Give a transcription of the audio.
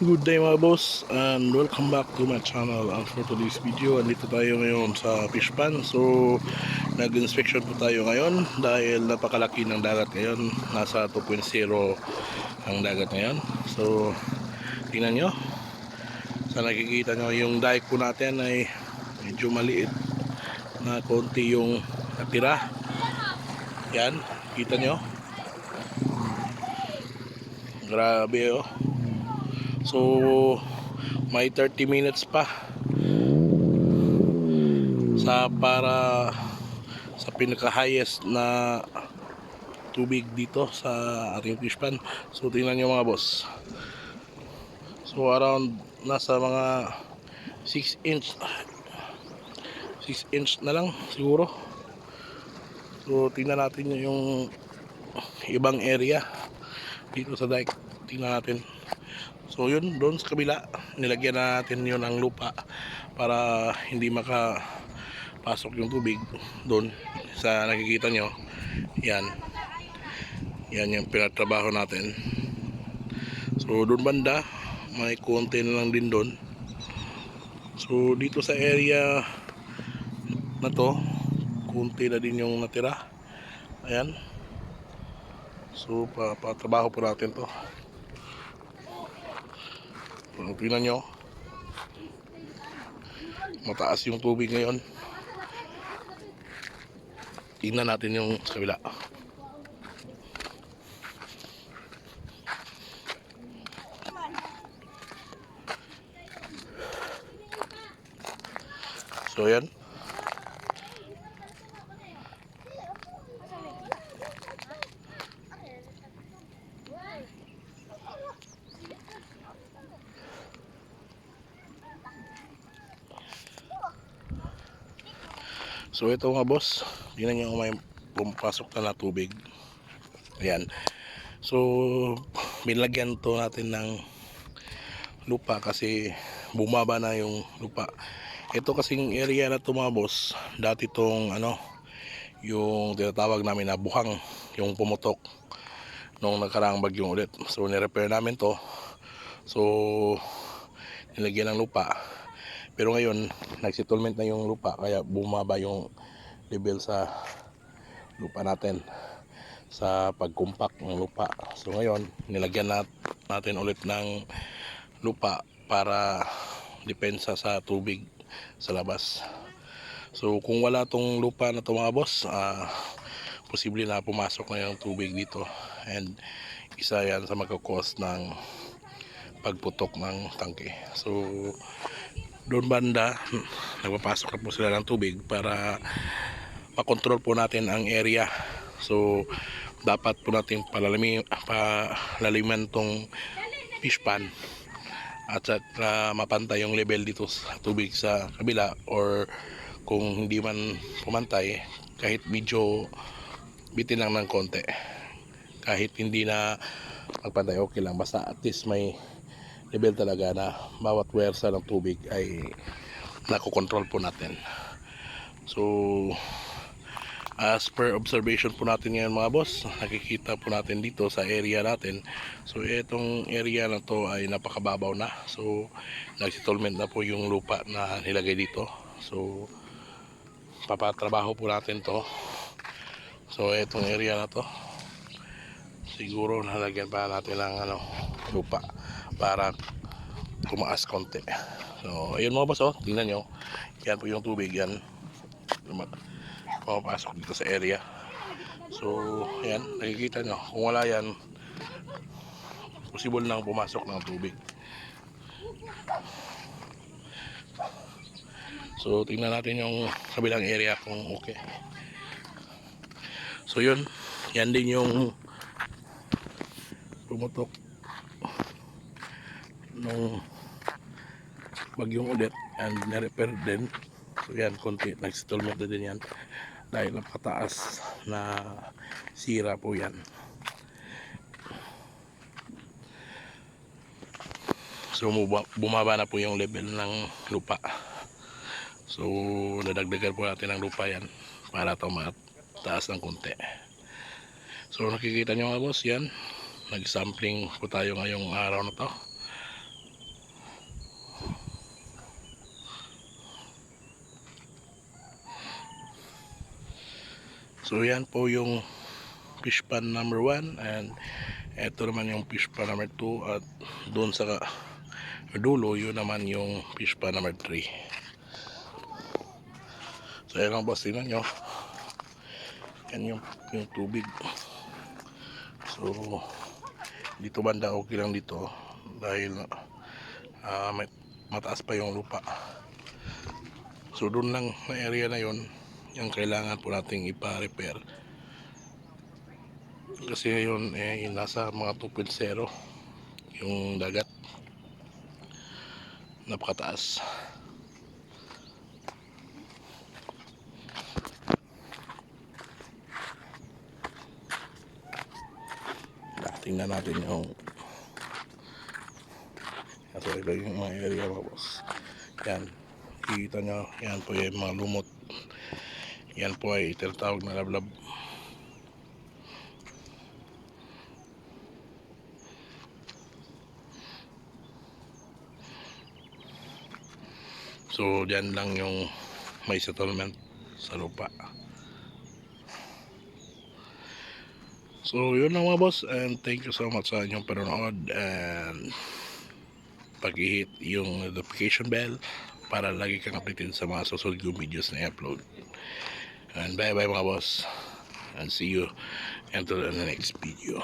Good day mga boss, and welcome back to my channel. And for today's video, andito tayo ngayon sa fish pan. So nag-inspection po tayo ngayon dahil napakalaki ng dagat ngayon. Nasa 2.0 ang dagat ngayon. So tingnan nyo, sa nakikita nyo yung dike po natin ay medyo maliit na konti yung natira. Yan, kita nyo, grabe oh. So may 30 minutes pa para sa pinaka highest na tubig dito sa ating fish pan. So tingnan nyo mga boss, so around nasa mga 6 inch na lang siguro. So tingnan natin yung ibang area dito sa dike, tingnan natin. So yun, doon sa kabila nilagyan natin yun ng lupa para hindi makapasok yung tubig doon sa nakikita nyo. Yan yung pinatrabaho natin. So doon banda may konti na lang din doon. So dito sa area na to, konti na din yung natira. Ayan, so patrabaho po natin to. So, tingnan nyo, mataas yung tubig ngayon. Tingnan natin yung sa kabila. So yan, so ito mga boss, tingnan nyo may pumapasok na tubig. Ayan, so binlagyan to natin ng lupa kasi bumaba na yung lupa. Ito kasing area na to mga boss, dati tong yung tinatawag namin na buhang, yung pumutok nung nakaraang bagyong ulit. So nirepair namin to, so nilagyan ng lupa. Pero ngayon nag-settlement na yung lupa, kaya bumaba yung level sa lupa natin sa pag-compact ng lupa. So ngayon nilagyan natin ulit ng lupa para depensa sa tubig sa labas. So kung wala tong lupa na to mga boss, posible na pumasok na yung tubig dito, and isa yan sa magkakos ng pagputok ng tangke. So doon banda nagpapasok na po sila ng tubig para makontrol po natin ang area. So dapat po natin palaliman tong fish pan at saka mapantay yung level dito sa tubig sa kabila, or kung hindi man pumantay, kahit medyo bitin lang ng konti, kahit hindi na magpantay, okay lang, basta at least may level talaga na bawat wersa ng tubig ay nakokontrol po natin. So as per observation po natin ngayon mga boss, nakikita po natin dito sa area natin, so itong area na to ay napakababaw na. So nag-settlement na po yung lupa na nilagay dito. So papatrabaho po natin to. So itong area na to, siguro nalagyan pa natin ng lupa para tumaas konti. So ayun mga boss, tingnan nyo, yan po yung tubig, yan pumapasok dito sa area. So yan, nakikita nyo, kung wala yan, possible nang pumasok ng tubig. So tingnan natin yung kabilang area kung okay. So yun, yan din yung pumutok nung bagyong ulit, and na-repair din. So yan, konti nag-settlement na din yan dahil napakataas na sira po yan. So bumaba na po yung level ng lupa. So nadagdagan po natin ng lupa yan para tumataas ng konti. So nakikita nyo mga boss, yan, nag-sampling po tayo ngayong araw na to. So yan po yung fish pan number 1 and eto naman yung fish pan number 2 at doon sa dulo yun naman yung fish pan number 3. So yan lang boss, tingnan nyo yan yung tubig. So dito banda okay lang dito dahil may mataas pa yung lupa. So doon lang na area na yon yung kailangan po nating ipa-repair kasi yun nasa mga 2.0 yung dagat, napakataas. Tingnan natin yung ito yung mga area mga boss. Yan, kita nyo, yan po yung mga lumot. Yan po ay tinatawag na lablab. So dyan lang yung may settlement sa lupa. So yun lang mga boss, and thank you so much sa inyong panonood, and pag-hit yung notification bell para lagi kang updated sa mga susunod kong videos na i-upload. And bye bye mga boss, and see you until the next video.